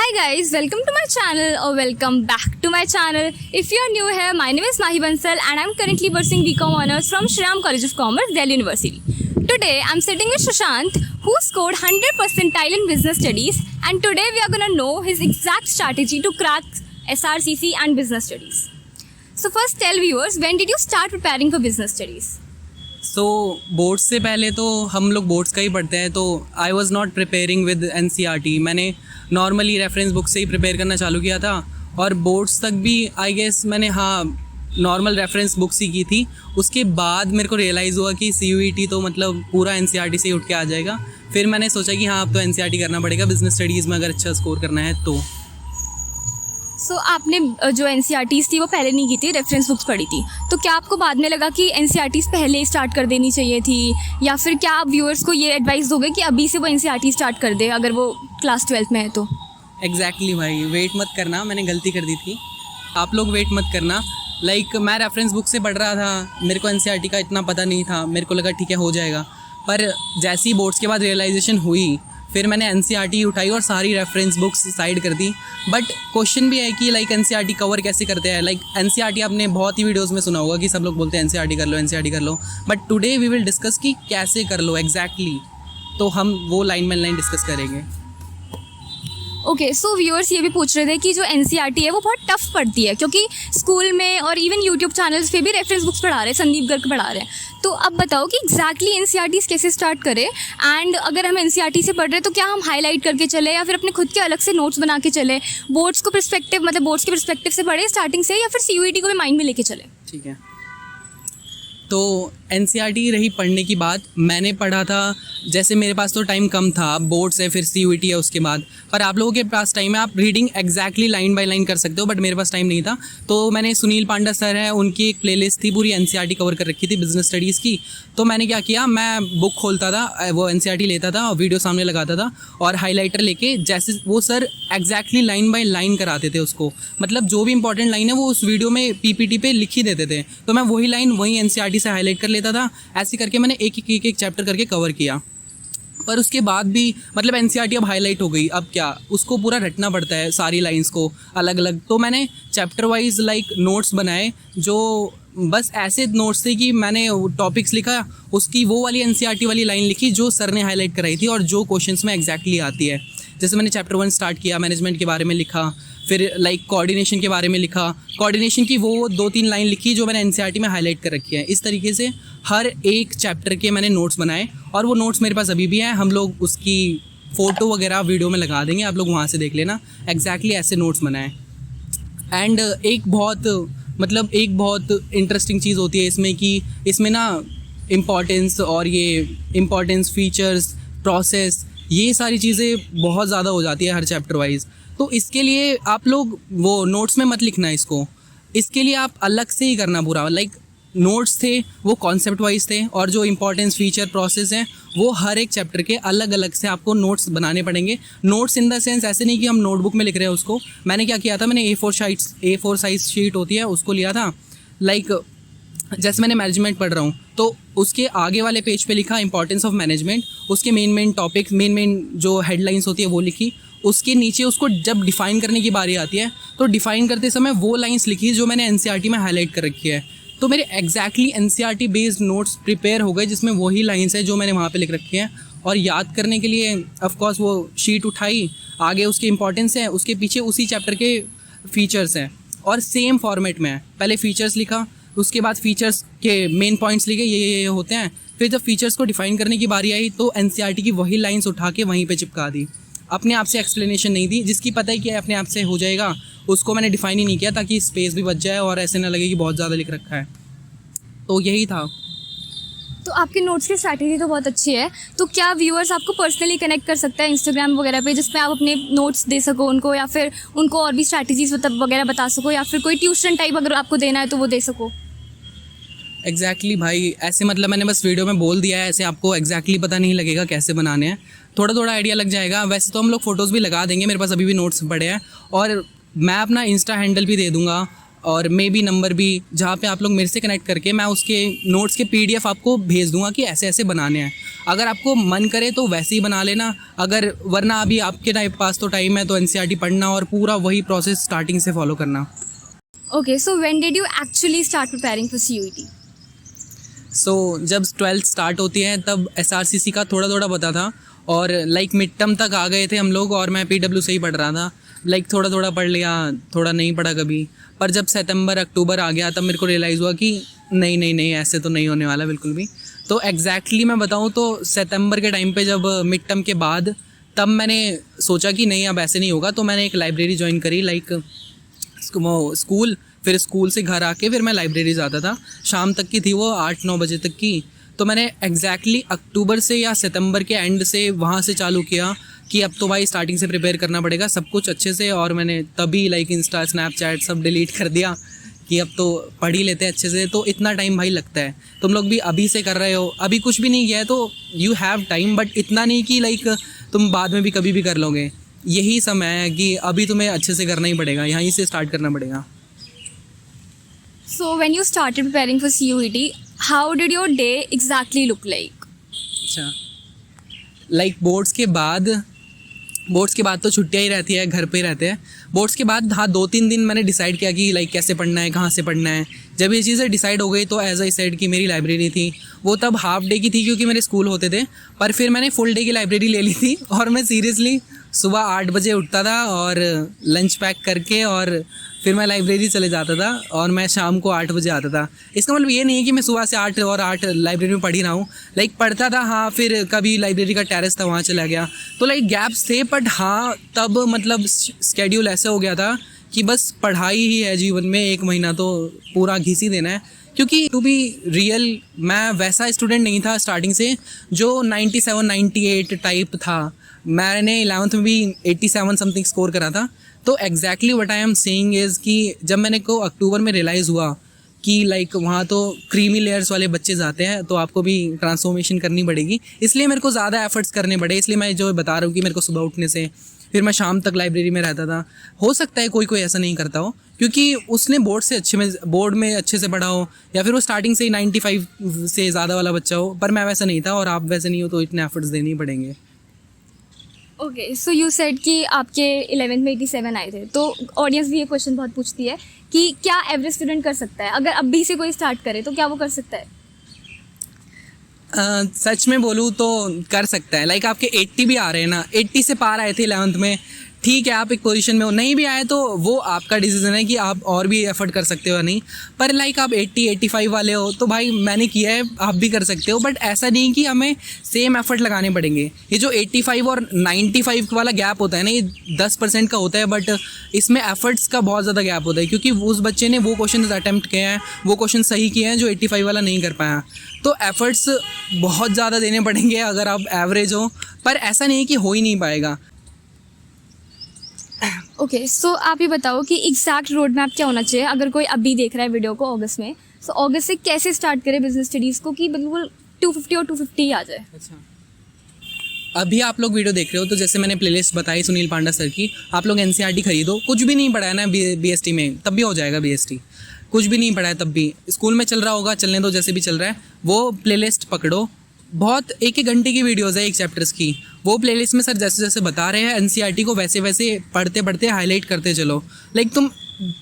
Hi guys, welcome to my channel or welcome back to my channel. If you are new here, my name is Mahi Bansal and I am currently pursuing BCom Honours from Shri Ram College of Commerce, Delhi University. Today I am sitting with Sushant who scored 100 percentile in business studies, and today we are going to know his exact strategy to crack SRCC and business studies. So first tell viewers, when did you start preparing for business studies? Boards से पहले तो हम लोग boards का ही पढ़ते हैं, तो I was not preparing with NCERT. मैंने नॉर्मली रेफरेंस बुक से ही प्रिपेयर करना चालू किया था और बोर्ड्स तक भी आई गेस मैंने नॉर्मल रेफरेंस बुक्स ही की थी. उसके बाद मेरे को रियलाइज़ हुआ कि CUET तो मतलब पूरा NCERT से ही उठ के आ जाएगा. फिर मैंने सोचा कि अब तो NCERT करना पड़ेगा बिज़नेस स्टडीज़ में अगर अच्छा स्कोर करना है तो. सो आपने जो NCERTs थी वो पहले नहीं की थी, रेफरेंस बुक्स पढ़ी थी, तो क्या आपको बाद में लगा कि NCERTs पहले स्टार्ट कर देनी चाहिए थी, या फिर क्या आप व्यूअर्स को ये एडवाइस दोगे कि अभी से वो NCERT स्टार्ट कर दे अगर वो क्लास 12 में है तो? एग्जैक्टली भाई, वेट मत करना, मैंने गलती कर दी थी. आप लोग वेट मत करना. मैं रेफरेंस बुक से पढ़ रहा था, मेरे को NCERT का इतना पता नहीं था, मेरे को लगा ठीक है हो जाएगा. पर जैसे ही बोर्ड्स के बाद रियलाइजेशन हुई, फिर मैंने NCERT उठाई और सारी रेफरेंस बुक्स साइड कर दी. बट क्वेश्चन भी है कि NCERT कवर कैसे करते हैं. NCERT आपने बहुत ही वीडियोस में सुना होगा कि सब लोग बोलते हैं NCERT कर लो. But today we will discuss कि कैसे कर लो एग्जैक्टली. तो हम वो लाइन बाय लाइन डिस्कस करेंगे. ओके, सो व्यूअर्स ये भी पूछ रहे थे कि जो NCERT है वो बहुत टफ पढ़ती है, क्योंकि स्कूल में और इवन यूट्यूब चैनल्स पे भी रेफरेंस बुक्स पढ़ा रहे हैं, संदीप गर्ग पढ़ा रहे हैं. तो अब बताओ कि एग्जैक्टली NCERTs कैसे स्टार्ट करें, एंड अगर हम NCERT से पढ़ रहे हैं तो क्या हम हाईलाइट करके चले या फिर अपने खुद के अलग से नोट्स बना के चले, बोर्ड्स को बोर्ड्स के परस्पेक्टिव से पढ़े स्टार्टिंग से, या फिर CUET को भी माइंड में लेके चले? ठीक है, तो NCERT रही पढ़ने की बात. मैंने पढ़ा था, जैसे मेरे पास तो टाइम कम था, बोर्ड्स है फिर CUET है उसके बाद, पर आप लोगों के पास टाइम है, आप reading exactly line by line कर सकते हो. बट मेरे पास टाइम नहीं था, तो मैंने सुनील पांडा सर है, उनकी एक प्लेलिस्ट थी पूरी NCERT कवर कर रखी थी बिजनेस स्टडीज़ की. तो मैंने क्या किया, मैं बुक खोलता था, वो NCERT लेता था और वीडियो सामने लगाता था और हाईलाइटर लेके, जैसे वो sir exactly line by line कराते थे उसको, मतलब जो भी इंपॉर्टेंट लाइन है वो उस वीडियो में PPT पे लिख ही देते थे. तो मैं वही लाइन वही NCERT से हाईलाइट कर लेता था. ऐसे करके मैंने एक चैप्टर करके कवर किया. पर उसके बाद भी NCERT अब हाईलाइट हो गई, अब क्या उसको पूरा रटना पड़ता है सारी लाइंस को अलग अलग. तो मैंने चैप्टर वाइज नोट्स बनाए, जो बस ऐसे नोट्स थे कि मैंने टॉपिक्स लिखा, उसकी वो वाली NCERT वाली लाइन लिखी जो सर ने हाईलाइट कराई थी और जो क्वेश्चंस में एग्जैक्टली आती है. जैसे मैंने चैप्टर 1 स्टार्ट किया, मैनेजमेंट के बारे में लिखा, फिर कोऑर्डिनेशन के बारे में लिखा, कोऑर्डिनेशन की वो 2-3 लाइन लिखी जो मैंने NCERT में हाईलाइट कर रखी है. इस तरीके से हर एक चैप्टर के मैंने नोट्स बनाए और वो नोट्स मेरे पास अभी भी हैं. हम लोग उसकी फ़ोटो वगैरह वीडियो में लगा देंगे, आप लोग वहाँ से देख लेना. एग्जैक्टली ऐसे नोट्स बनाए. एंड एक बहुत इंटरेस्टिंग चीज़ होती है इसमें कि इसमें ना इम्पॉर्टेंस और ये इम्पॉर्टेंस, फीचर्स, प्रोसेस, ये सारी चीज़ें बहुत ज़्यादा हो जाती है हर चैप्टर वाइज. तो इसके लिए आप लोग वो नोट्स में मत लिखना इसको, इसके लिए आप अलग से ही करना पूरा. नोट्स थे वो कॉन्सेप्ट वाइज थे, और जो इंपॉर्टेंस, फीचर, प्रोसेस हैं वो हर एक चैप्टर के अलग अलग से आपको नोट्स बनाने पड़ेंगे. नोट्स इन द सेंस ऐसे नहीं कि हम नोटबुक में लिख रहे हैं उसको. मैंने क्या किया था, मैंने A4 साइज शीट होती है उसको लिया था. जैसे मैंने मैनेजमेंट पढ़ रहा हूँ तो उसके आगे वाले पेज पे लिखा इंपॉर्टेंस ऑफ मैनेजमेंट, उसके मेन टॉपिक, मेन जो हेडलाइंस होती है वो लिखी. उसके नीचे उसको जब डिफ़ाइन करने की बारी आती है तो डिफ़ाइन करते समय वो लाइंस लिखी जो मैंने NCERT में हाईलाइट कर रखी है. तो मेरे exactly NCERT based notes prepare हो गए जिसमें वही लाइंस है जो मैंने वहाँ पे लिख रखी हैं. और याद करने के लिए ऑफ कोर्स वो शीट उठाई, आगे उसके इंपॉर्टेंस है, उसके पीछे उसी चैप्टर के फीचर्स हैं और सेम फॉर्मेट में है. पहले फीचर्स लिखा, उसके बाद फीचर्स के मेन पॉइंट्स लिखे, ये होते हैं. फिर जब फीचर्स को डिफ़ाइन करने की बारी आई तो NCERT की वही लाइंस उठा के वहीं पे चिपका दी. अपने आप से एक्सप्लेनेशन नहीं दी. जिसकी पता है कि अपने आप से हो जाएगा उसको मैंने डिफ़ाइन ही नहीं किया, ताकि स्पेस भी बच जाए और ऐसे ना लगे कि बहुत ज़्यादा लिख रखा है. तो यही था. तो आपके नोट्स की स्ट्रैटेजी तो बहुत अच्छी है. तो क्या व्यूअर्स आपको पर्सनली कनेक्ट कर सकता है इंस्टाग्राम वगैरह पे, जिसमें आप अपने नोट्स दे सको उनको, या फिर उनको और भी स्ट्रैटेजीज वगैरह बता सको, या फिर कोई ट्यूशन टाइप अगर आपको देना है तो वो दे सको? एग्जैक्टली भाई, ऐसे मैंने बस वीडियो में बोल दिया है, ऐसे आपको एग्जैक्टली पता नहीं लगेगा कैसे बनाने हैं. थोड़ा आइडिया लग जाएगा. वैसे तो हम लोग फ़ोटोज़ भी लगा देंगे, मेरे पास अभी भी नोट्स पड़े हैं, और मैं अपना इंस्टा हैंडल भी दे दूँगा और मे बी नंबर भी, जहाँ पे आप लोग मेरे से कनेक्ट करके मैं उसके नोट्स के PDF आपको भेज दूंगा कि ऐसे ऐसे बनाने हैं। अगर आपको मन करे तो वैसे ही बना लेना, अगर वरना अभी आपके पास तो टाइम है तो NCERT पढ़ना और पूरा वही प्रोसेस स्टार्टिंग से फॉलो करना। Okay, so when did you actually start preparing for CUET? जब 12th स्टार्ट होती है तब SRCC का थोड़ा थोड़ा पता था, और लाइक मिड टर्म तक आ गए थे हम लोग, और मैं PW से ही पढ़ रहा था। लाइक थोड़ा थोड़ा पढ़ लिया, थोड़ा नहीं पढ़ा कभी। पर जब सितंबर अक्टूबर आ गया तब मेरे को रियलाइज़ हुआ कि नहीं ऐसे तो नहीं होने वाला बिल्कुल भी। तो एग्जैक्टली मैं बताऊँ तो सितंबर के टाइम पे जब मिड टर्म के बाद, तब मैंने सोचा कि नहीं अब ऐसे नहीं होगा। तो मैंने एक लाइब्रेरी ज्वाइन करी, लाइक वो स्कूल, फिर स्कूल से घर आके फिर मैं लाइब्रेरी जाता था। शाम तक की थी वो, 8-9 बजे तक की। तो मैंने एग्जैक्टली अक्टूबर से या सितंबर के एंड से वहाँ से चालू किया कि अब तो भाई स्टार्टिंग से प्रिपेयर करना पड़ेगा सब कुछ अच्छे से। और मैंने तभी लाइक इंस्टा, स्नैपचैट सब डिलीट कर दिया कि अब तो पढ़ ही लेते हैं अच्छे से। तो इतना टाइम भाई लगता है, तुम लोग भी अभी से कर रहे हो, अभी कुछ भी नहीं किया है तो यू हैव टाइम, बट इतना नहीं कि लाइक तुम बाद में भी कभी भी कर लोगे। यही समय है कि अभी तुम्हें अच्छे से करना ही पड़ेगा, यहीं से स्टार्ट करना पड़ेगा। So when you started preparing for CUET, how did your day exactly look like? अच्छा, लाइक बोर्ड्स के बाद तो छुट्टियाँ ही रहती है, घर पे ही रहते हैं। बोर्ड्स के बाद हाँ 2-3 दिन मैंने डिसाइड किया कि लाइक कैसे पढ़ना है, कहाँ से पढ़ना है। जब ये चीज़ें डिसाइड हो गई तो एज आई सेड कि मेरी लाइब्रेरी थी वो तब हाफ डे की थी क्योंकि मेरे स्कूल होते थे, पर फिर मैंने फुल डे की लाइब्रेरी ले ली थी। और मैं सीरियसली सुबह 8 बजे उठता था और लंच पैक करके और फिर मैं लाइब्रेरी चले जाता था, और मैं शाम को 8 बजे आता था। इसका मतलब ये नहीं है कि मैं सुबह से 8 और 8 लाइब्रेरी में पढ़ ही रहा हूँ, लाइक पढ़ता था हाँ। फिर कभी लाइब्रेरी का टेरेस था वहाँ चला गया, तो लाइक गैप्स थे। बट हाँ तब मतलब स्केड्यूल ऐसे हो गया था कि बस पढ़ाई ही है जीवन में, 1 महीना तो पूरा घिस ही देना है। क्योंकि टू बी रियल मैं वैसा स्टूडेंट नहीं था स्टार्टिंग से जो 97-98 टाइप था। मैंने 11th में भी 87 समथिंग स्कोर करा था। तो exactly what I am saying is कि जब मैंने को अक्टूबर में रियलाइज़ हुआ कि लाइक वहाँ तो क्रीमी लेयर्स वाले बच्चे जाते हैं, तो आपको भी ट्रांसफॉर्मेशन करनी पड़ेगी, इसलिए मेरे को ज़्यादा एफर्ट्स करने पड़े। इसलिए मैं जो बता रहा हूँ कि मेरे को सुबह उठने से फिर मैं शाम तक लाइब्रेरी में रहता था। हो सकता है कोई ऐसा नहीं करता हो क्योंकि उसने बोर्ड में अच्छे से पढ़ा हो, या फिर वो स्टार्टिंग से ही 95 से ज़्यादा वाला बच्चा हो, पर मैं वैसा नहीं था और आप वैसे नहीं हो, तो इतने एफर्ट्स देने ही पड़ेंगे। ओके, सो यू सेड कि आपके 11th में 87 आए थे, तो ऑडियंस भी ये क्वेश्चन बहुत पूछती है कि क्या एवरेज स्टूडेंट कर सकता है? अगर अभी से कोई स्टार्ट करे तो क्या वो कर सकता है? सच में बोलूँ तो कर सकता है। लाइक आपके 80 भी आ रहे हैं ना, 80 से पार आए थे 11th में, ठीक है आप एक पोजीशन में हो। नहीं भी आए तो वो आपका डिसीजन है कि आप और भी एफर्ट कर सकते हो या नहीं। पर लाइक आप 80-85 वाले हो तो भाई मैंने किया है, आप भी कर सकते हो। बट ऐसा नहीं कि हमें सेम एफर्ट लगाने पड़ेंगे। ये जो 85 और 95 वाला गैप होता है ना, ये 10% का होता है, बट इसमें एफर्ट्स का बहुत ज़्यादा गैप होता है क्योंकि उस बच्चे ने वो क्वेश्चन अटैम्प्ट किए हैं, वो क्वेश्चन सही किए हैं जो 85 वाला नहीं कर पाया। तो एफर्ट्स बहुत ज़्यादा देने पड़ेंगे अगर आप एवरेज हो, पर ऐसा नहीं कि हो ही नहीं पाएगा। ओके, सो आप ये बताओ कि एग्जैक्ट रोड मैप क्या होना चाहिए अगर कोई अभी देख रहा है वीडियो को अगस्त में, सो अगस्त से कैसे स्टार्ट करे बिजनेस स्टडीज़ को कि बिल्कुल 250 और 250 ही आ जाए? अच्छा, अभी आप लोग वीडियो देख रहे हो तो जैसे मैंने प्लेलिस्ट बताई सुनील पांडा सर की, आप लोग NCERT खरीदो। कुछ भी नहीं पढ़ा है ना BST में, तब भी हो जाएगा BST। कुछ भी नहीं पढ़ा है तब भी स्कूल में चल रहा होगा, चलने दो, जैसे भी चल रहा है। वो प्लेलिस्ट पकड़ो, बहुत 1-1 घंटे की वीडियोज़ है एक चैप्टर्स की। वो प्लेलिस्ट में सर जैसे जैसे बता रहे हैं NCERT को वैसे वैसे पढ़ते पढ़ते हाईलाइट करते चलो। लाइक तुम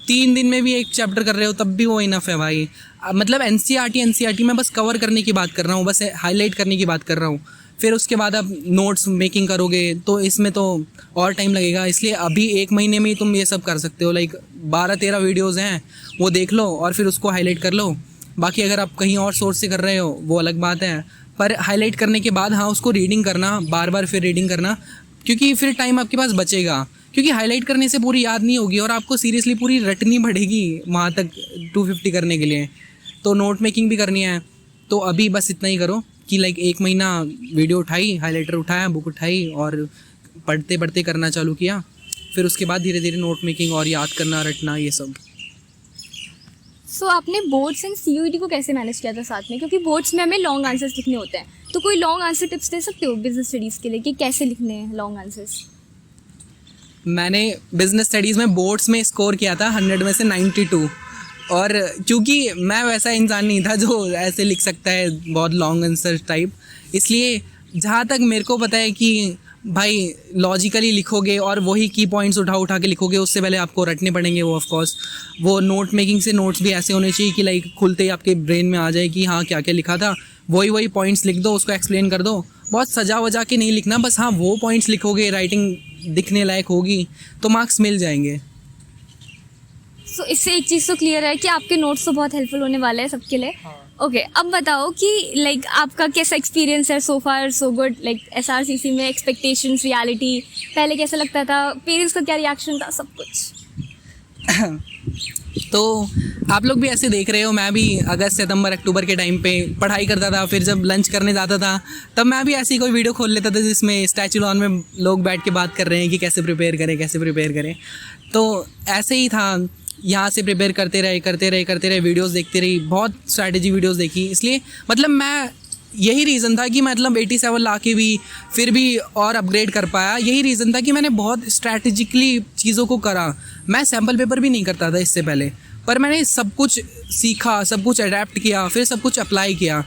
3 दिन में भी एक चैप्टर कर रहे हो तब भी वो इनफ है भाई। मतलब NCERT मैं बस कवर करने की बात कर रहा हूँ, बस हाईलाइट करने की बात कर रहा हूँ। फिर उसके बाद आप नोट्स मेकिंग करोगे तो इसमें तो और टाइम लगेगा। इसलिए अभी 1 महीने में ही तुम ये सब कर सकते हो। लाइक 12-13 वीडियोज़ हैं, वो देख लो और फिर उसको हाईलाइट कर लो। बाकी अगर आप कहीं और सोर्स से कर रहे हो वो अलग बात है, पर हाईलाइट करने के बाद हाँ उसको रीडिंग करना, बार बार फिर रीडिंग करना, क्योंकि फिर टाइम आपके पास बचेगा। क्योंकि हाईलाइट करने से पूरी याद नहीं होगी और आपको सीरियसली पूरी रटनी पड़ेगी वहाँ तक 250 करने के लिए। तो नोट मेकिंग भी करनी है, तो अभी बस इतना ही करो कि लाइक 1 महीना वीडियो उठाई, हाईलाइटर उठाया, बुक उठाई और पढ़ते पढ़ते करना चालू किया। फिर उसके बाद धीरे धीरे नोट मेकिंग और याद करना, रटना, ये सब। सो आपने बोर्ड्स एंड CUET को कैसे मैनेज किया था साथ में? क्योंकि बोर्ड्स में हमें लॉन्ग आंसर्स लिखने होते हैं, तो कोई लॉन्ग आंसर टिप्स दे सकते हो बिजनेस स्टडीज़ के लिए कि कैसे लिखने हैं लॉन्ग आंसर्स? मैंने बिजनेस स्टडीज़ में बोर्ड्स में स्कोर किया था 100 में से 92। और क्योंकि मैं वैसा इंसान नहीं था जो ऐसे लिख सकता है बहुत लॉन्ग आंसर टाइप, इसलिए जहाँ तक मेरे को पता है कि भाई लॉजिकली लिखोगे और वही की पॉइंट्स उठा के लिखोगे, उससे पहले आपको रटने पड़ेंगे वो ऑफ कोर्स। वो नोट मेकिंग से नोट्स भी ऐसे होने चाहिए कि लाइक खुलते ही आपके ब्रेन में आ जाए कि हाँ क्या क्या लिखा था, वही पॉइंट्स लिख दो, उसको एक्सप्लेन कर दो। बहुत सजा वजा के नहीं लिखना, बस हाँ वो पॉइंट्स लिखोगे, राइटिंग दिखने लायक होगी तो मार्क्स मिल जाएंगे। सो इससे एक चीज़ तो क्लियर है कि आपके नोट्स तो बहुत हेल्पफुल होने वाले हैं सबके लिए। ओके, अब बताओ कि लाइक आपका कैसा एक्सपीरियंस है, सो फार सो गुड, लाइक SRCC में एक्सपेक्टेशंस, रियलिटी, पहले कैसा लगता था, पेरेंट्स का क्या रिएक्शन था, सब कुछ। तो आप लोग भी ऐसे देख रहे हो, मैं भी अगस्त सितंबर अक्टूबर के टाइम पे पढ़ाई करता था, फिर जब लंच करने जाता था तब मैं भी ऐसी कोई वीडियो खोल लेता था जिसमें स्टैचू लॉन में लोग बैठ के बात कर रहे हैं कि कैसे प्रिपेयर करें। तो ऐसे ही था, यहाँ से प्रिपेयर करते रहे, वीडियोस देखते रही, बहुत स्ट्रैटेजी वीडियोस देखी। इसलिए मतलब मैं यही रीज़न था कि मतलब 87 ला के भी फिर भी और अपग्रेड कर पाया। यही रीज़न था कि मैंने बहुत स्ट्रैटेजिकली चीज़ों को करा। मैं सैम्पल पेपर भी नहीं करता था इससे पहले, पर मैंने सब कुछ सीखा, सब कुछ अडेप्ट किया, फिर सब कुछ अप्लाई किया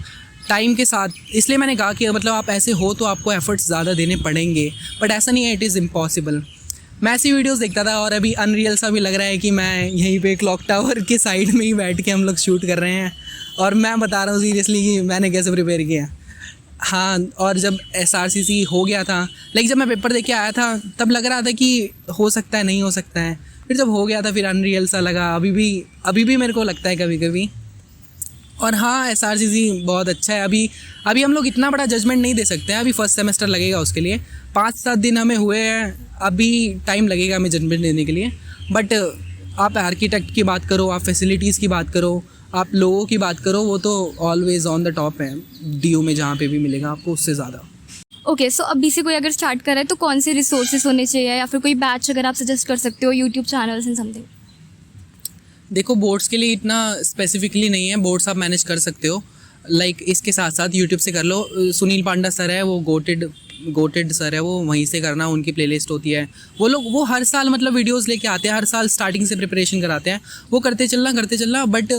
टाइम के साथ। इसलिए मैंने कहा कि मतलब आप ऐसे हो तो आपको एफर्ट्स ज़्यादा देने पड़ेंगे, बट ऐसा नहीं है, इट इज़ इम्पॉसिबल। मैं ऐसी वीडियोस देखता था और अभी अनरियल सा भी लग रहा है कि मैं यहीं पे क्लॉक टावर के साइड में ही बैठ के हम लोग शूट कर रहे हैं और मैं बता रहा हूँ सीरियसली कि मैंने कैसे प्रिपेयर किया। हाँ, और जब SRCC हो गया था, लाइक जब मैं पेपर दे के आया था तब लग रहा था कि हो सकता है, नहीं हो सकता है, फिर जब हो गया था फिर अनरियल सा लगा। अभी भी मेरे को लगता है कभी कभी। और हाँ, SRCC बहुत अच्छा है। अभी हम लोग इतना बड़ा जजमेंट नहीं दे सकते हैं, अभी फर्स्ट सेमेस्टर लगेगा, उसके लिए 5-7 दिन हमें हुए हैं, अभी टाइम लगेगा हमें जजमेंट देने के लिए। बट आप आर्किटेक्ट की बात करो, आप फैसिलिटीज़ की बात करो, आप लोगों की बात करो, वो तो ऑलवेज ऑन द टॉप है DU में, जहाँ पे भी मिलेगा आपको उससे ज़्यादा। ओके, सो अभी से कोई अगर स्टार्ट कर रहा है तो कौन से रिसोर्सेज होने चाहिए, या फिर कोई बैच अगर आप सजेस्ट कर सकते हो, यूट्यूब चैनल्स एंड समथिंग? देखो, बोर्ड्स के लिए इतना स्पेसिफिकली नहीं है, बोर्ड्स आप मैनेज कर सकते हो, लाइक इसके साथ साथ यूट्यूब से कर लो। सुनील पांडा सर है, वो गोटेड सर है, वो वहीं से करना, उनकी प्लेलिस्ट होती है। वो हर साल मतलब वीडियोस लेके आते हैं, हर साल स्टार्टिंग से प्रिपरेशन कराते हैं, वो करते चलना। बट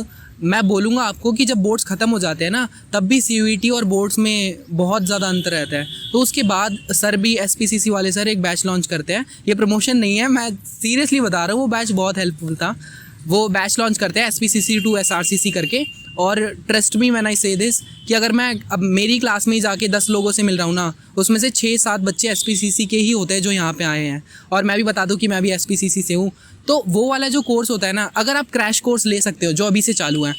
मैं बोलूँगा आपको कि जब बोर्ड्स ख़त्म हो जाते हैं ना, तब भी CUET और बोर्ड्स में बहुत ज़्यादा अंतर रहता है। तो उसके बाद सर भी, SPCC वाले सर एक बैच लॉन्च करते हैं, ये प्रमोशन नहीं है, मैं सीरियसली बता रहा हूँ, वो बैच बहुत हेल्पफुल था। वो बैच लॉन्च करते हैं SPCC to SRCC करके, और ट्रस्ट मी व्हेन आई से दिस कि अगर मैं अब मेरी क्लास में ही जाके 10 लोगों से मिल रहा हूँ ना, उसमें से 6-7 बच्चे SPCC के ही होते हैं जो यहाँ पे आए हैं। और मैं भी बता दूँ कि मैं भी SPCC से हूँ। तो वो वाला जो कोर्स होता है ना, अगर आप क्रैश कोर्स ले सकते हो जो अभी से चालू है,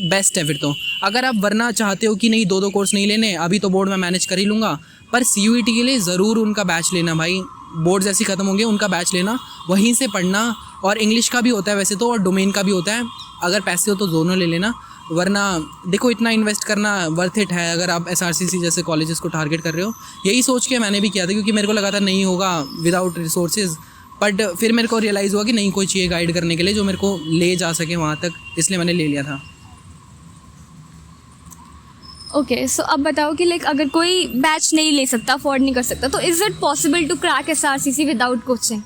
बेस्ट है फिर तो। अगर आप वरना चाहते हो कि नहीं 2-2 कोर्स नहीं लेने, अभी तो बोर्ड में मैनेज कर ही लूँगा, पर CUET के लिए ज़रूर उनका बैच लेना भाई। बोर्ड जैसी ख़त्म होंगे उनका बैच लेना, वहीं से पढ़ना। और इंग्लिश का भी होता है वैसे तो, और डोमेन का भी होता है। अगर पैसे हो तो दोनों ले लेना, वरना देखो इतना इन्वेस्ट करना वर्थ इट है अगर आप SRCC जैसे कॉलेजेस को टारगेट कर रहे हो। यही सोच के मैंने भी किया था, क्योंकि मेरे को लगा था नहीं होगा विदाउट रिसोर्सेज, बट फिर मेरे को रियलाइज़ हुआ कि नहीं, कोई चाहिए गाइड करने के लिए जो मेरे को ले जा सके वहाँ तक, इसलिए मैंने ले लिया था। ओके, सो अब बताओ कि लाइक अगर कोई बैच नहीं ले सकता, अफोर्ड नहीं कर सकता, तो is it possible to crack SRCC without coaching?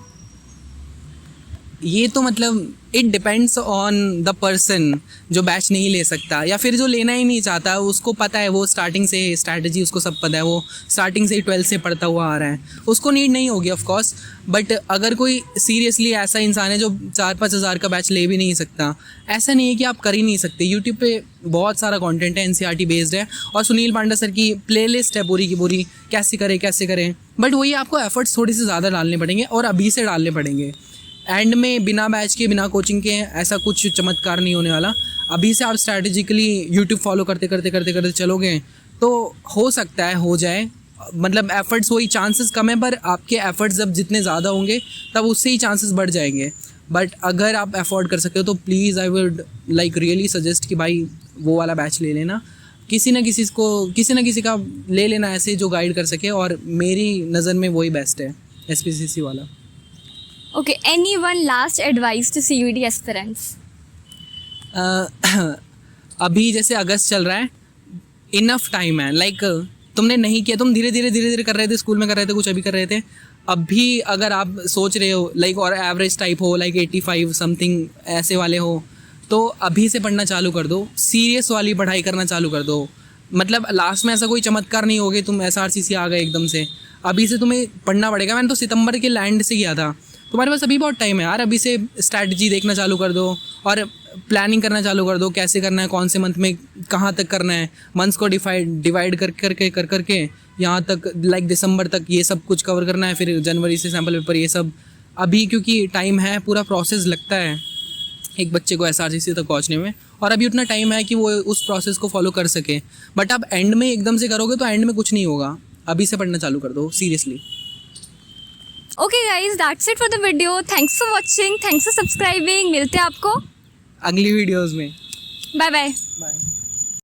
ये तो मतलब it depends on the person जो बैच नहीं ले सकता, या फिर जो लेना ही नहीं चाहता, उसको पता है, वो स्टार्टिंग से स्ट्रैटेजी उसको सब पता है, वो स्टार्टिंग से ही 12th से पढ़ता हुआ आ रहा है, उसको नीड नहीं होगी ऑफ कोर्स। बट अगर कोई सीरियसली ऐसा इंसान है जो 4-5 हज़ार का बैच ले भी नहीं सकता, ऐसा नहीं है कि आप कर ही नहीं सकते। यूट्यूब पे बहुत सारा कंटेंट है, NCERT बेस्ड है, और सुनील पांडा सर की प्लेलिस्ट है पूरी की पूरी, कैसे करें। बट वही आपको एफर्ट्स थोड़ी से ज़्यादा डालने पड़ेंगे, और अभी से डालने पड़ेंगे। एंड में बिना बैच के, बिना कोचिंग के ऐसा कुछ चमत्कार नहीं होने वाला। अभी से आप स्ट्रैटेजिकली यूट्यूब फॉलो करते चलोगे तो हो सकता है हो जाए। मतलब एफर्ट्स, वही चांसेस कम है, पर आपके एफर्ट्स जब जितने ज़्यादा होंगे तब उससे ही चांसेस बढ़ जाएंगे। बट अगर आप अफोर्ड कर सकते हो तो please I would like really suggest कि भाई वो वाला बैच ले लेना, किसी न किसी का ले लेना ऐसे जो गाइड कर सके, और मेरी नज़र में वही बेस्ट है, SPCC वाला। Okay, any one last advice to CUET aspirants? अभी जैसे अगस्त चल रहा है, इनफ टाइम है। लाइक तुमने नहीं किया, तुम धीरे धीरे कर रहे थे, स्कूल में कर रहे थे, कुछ अभी कर रहे थे। अभी अगर आप सोच रहे हो लाइक, और एवरेज टाइप हो लाइक 85 समथिंग ऐसे वाले हो, तो अभी से पढ़ना चालू कर दो, सीरियस वाली पढ़ाई करना चालू कर दो। मतलब लास्ट में ऐसा कोई चमत्कार नहीं होगा तुम SRCC आ गए एकदम से। अभी से तुम्हें पढ़ना पड़ेगा। मैंने तो सितंबर के लैंड से किया था, तुम्हारे पास अभी बहुत टाइम है यार। अभी से स्ट्रैटेजी देखना चालू कर दो और प्लानिंग करना चालू कर दो, कैसे करना है, कौन से मंथ में कहाँ तक करना है। मंथ्स को डिवाइड करके यहाँ तक लाइक दिसंबर तक ये सब कुछ कवर करना है, फिर जनवरी से सैम्पल पेपर ये सब। अभी क्योंकि टाइम है, पूरा प्रोसेस लगता है एक बच्चे को SRCC तक पहुँचने में, और अभी उतना टाइम है कि वो उस प्रोसेस को फॉलो कर सके। बट आप एंड में एकदम से करोगे तो एंड में कुछ नहीं होगा। अभी से पढ़ना चालू कर दो seriously. Okay guys, that's it for the video. Thanks for watching, thanks for subscribing. मिलते हैं आपको अगली वीडियोज़ में। Bye bye. बाय।